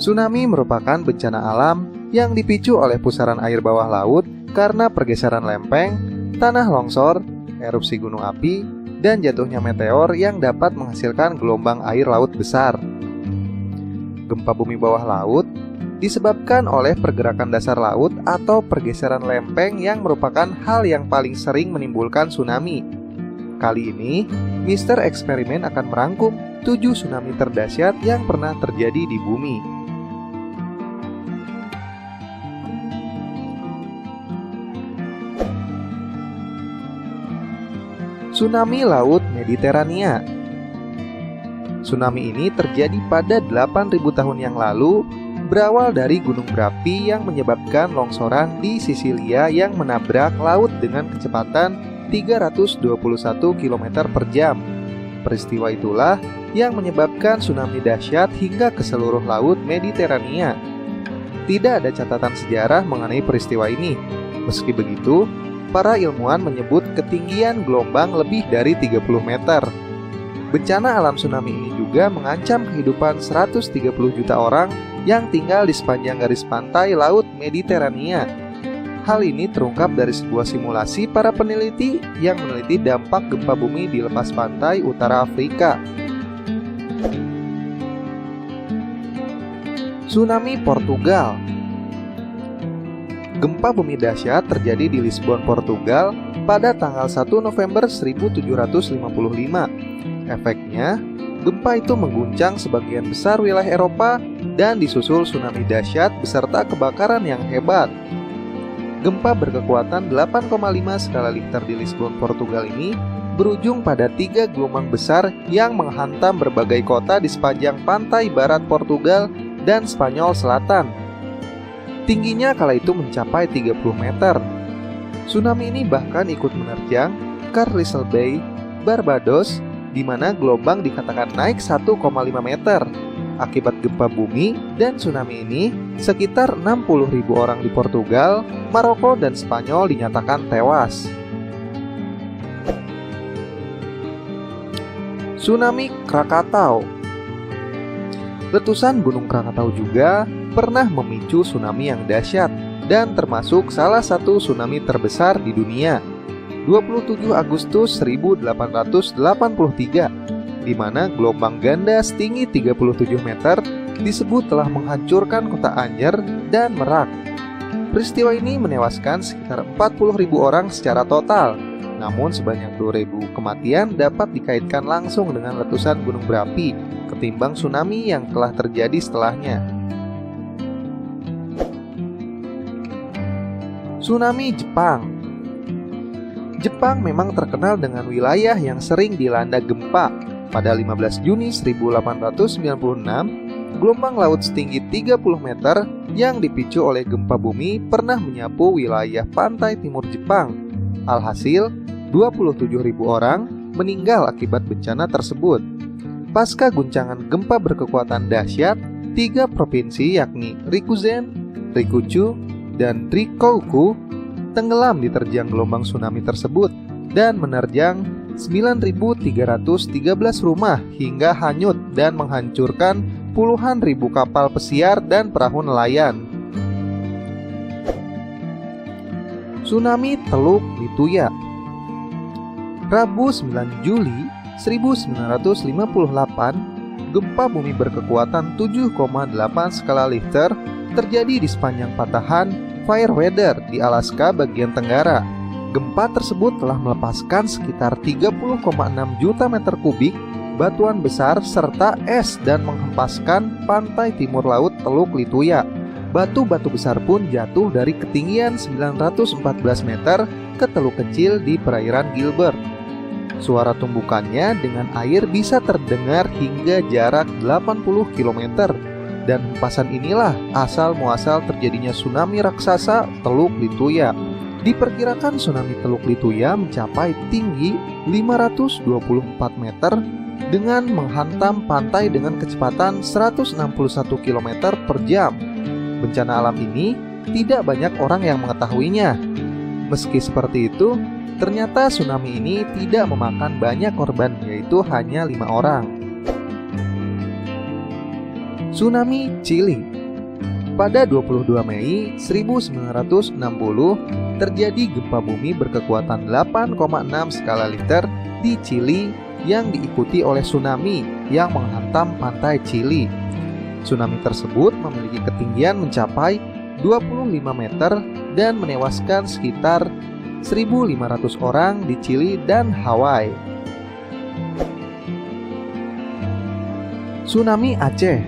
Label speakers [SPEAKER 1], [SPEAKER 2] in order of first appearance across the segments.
[SPEAKER 1] Tsunami merupakan bencana alam yang dipicu oleh pusaran air bawah laut karena pergeseran lempeng, tanah longsor, erupsi gunung api, dan jatuhnya meteor yang dapat menghasilkan gelombang air laut besar. Gempa bumi bawah laut disebabkan oleh pergerakan dasar laut atau pergeseran lempeng yang merupakan hal yang paling sering menimbulkan tsunami. Kali ini, Mr. Eksperimen akan merangkum 7 tsunami terdahsyat yang pernah terjadi di bumi. Tsunami Laut Mediterania. Tsunami ini terjadi pada 8.000 tahun yang lalu, berawal dari gunung berapi yang menyebabkan longsoran di Sisilia yang menabrak laut dengan kecepatan 321 km per jam. Peristiwa itulah yang menyebabkan tsunami dahsyat hingga ke seluruh laut Mediterania. Tidak ada catatan sejarah mengenai peristiwa ini. Meski begitu, para ilmuwan menyebut ketinggian gelombang lebih dari 30 meter. Bencana alam tsunami ini juga mengancam kehidupan 130 juta orang yang tinggal di sepanjang garis pantai Laut Mediterania. Hal ini terungkap dari sebuah simulasi para peneliti yang meneliti dampak gempa bumi di lepas pantai utara Afrika. Tsunami Portugal. Gempa bumi dahsyat terjadi di Lisbon, Portugal pada tanggal 1 November 1755. Efeknya, gempa itu mengguncang sebagian besar wilayah Eropa dan disusul tsunami dahsyat beserta kebakaran yang hebat. Gempa berkekuatan 8,5 skala Richter di Lisbon, Portugal ini berujung pada 3 gelombang besar yang menghantam berbagai kota di sepanjang pantai barat Portugal dan Spanyol Selatan. Tingginya kala itu mencapai 30 meter. Tsunami ini bahkan ikut menerjang Carlisle Bay, Barbados, di mana gelombang dikatakan naik 1,5 meter. Akibat gempa bumi dan tsunami ini, sekitar 60.000 orang di Portugal, Maroko, dan Spanyol dinyatakan tewas. Tsunami Krakatau. Letusan Gunung Krakatau juga pernah memicu tsunami yang dahsyat dan termasuk salah satu tsunami terbesar di dunia. 27 Agustus 1883, di mana gelombang ganda setinggi 37 meter disebut telah menghancurkan kota Anyer dan Merak. Peristiwa ini menewaskan sekitar 40.000 orang secara total, namun sebanyak 2.000 kematian dapat dikaitkan langsung dengan letusan gunung berapi ketimbang tsunami yang telah terjadi setelahnya. Tsunami Jepang. Jepang memang terkenal dengan wilayah yang sering dilanda gempa. Pada 15 Juni 1896, gelombang laut setinggi 30 meter yang dipicu oleh gempa bumi pernah menyapu wilayah pantai timur Jepang. Alhasil, 27.000 orang meninggal akibat bencana tersebut. Pasca guncangan gempa berkekuatan dahsyat, 3 provinsi yakni Rikuzen, Rikuchu, dan Rikouku tenggelam diterjang gelombang tsunami tersebut dan menerjang 9.313 rumah hingga hanyut dan menghancurkan puluhan ribu kapal pesiar dan perahu nelayan. Tsunami Teluk Lituya. Rabu 9 Juli 1958, gempa bumi berkekuatan 7,8 skala Richter terjadi di sepanjang patahan Fairweather di Alaska bagian tenggara. Gempa tersebut telah melepaskan sekitar 30,6 juta meter kubik batuan besar serta es dan menghempaskan pantai timur laut Teluk Lituya. Batu-batu besar pun jatuh dari ketinggian 914 meter ke teluk kecil di perairan Gilbert. Suara tumbukannya dengan air bisa terdengar hingga jarak 80 km. Dan hempasan inilah asal muasal terjadinya tsunami raksasa Teluk Lituya. Diperkirakan tsunami Teluk Lituya mencapai tinggi 524 meter dengan menghantam pantai dengan kecepatan 161 km per jam. Bencana alam ini tidak banyak orang yang mengetahuinya. Meski seperti itu, ternyata tsunami ini tidak memakan banyak korban, yaitu hanya 5 orang. Tsunami Chili. Pada 22 Mei 1960, terjadi gempa bumi berkekuatan 8,6 skala Richter di Chili yang diikuti oleh tsunami yang menghantam pantai Chili. Tsunami tersebut memiliki ketinggian mencapai 25 meter dan menewaskan sekitar 1.500 orang di Chili dan Hawaii. Tsunami Aceh.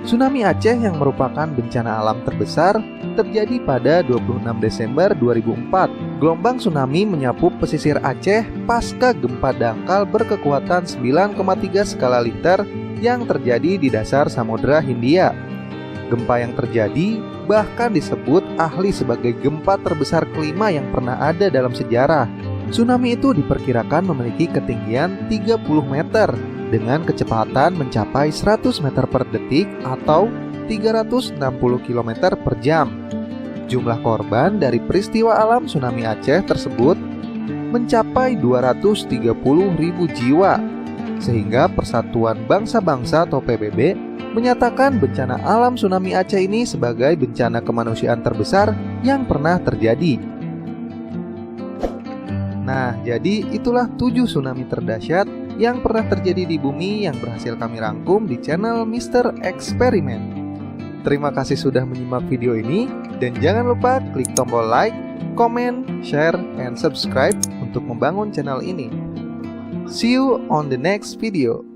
[SPEAKER 1] Tsunami Aceh yang merupakan bencana alam terbesar terjadi pada 26 Desember 2004. Gelombang tsunami menyapu pesisir Aceh pasca gempa dangkal berkekuatan 9,3 skala Richter yang terjadi di dasar Samudra Hindia. Gempa yang terjadi bahkan disebut ahli sebagai gempa terbesar kelima yang pernah ada dalam sejarah. Tsunami itu diperkirakan memiliki ketinggian 30 meter dengan kecepatan mencapai 100 meter per detik atau 360 km per jam. Jumlah korban dari peristiwa alam tsunami Aceh tersebut mencapai 230.000 jiwa, sehingga Persatuan Bangsa-Bangsa atau PBB menyatakan bencana alam tsunami Aceh ini sebagai bencana kemanusiaan terbesar yang pernah terjadi. Nah, jadi itulah 7 tsunami terdahsyat yang pernah terjadi di bumi yang berhasil kami rangkum di channel Mr. Experiment. Terima kasih sudah menyimak video ini, dan jangan lupa klik tombol like, comment, share, and subscribe untuk membangun channel ini. See you on the next video.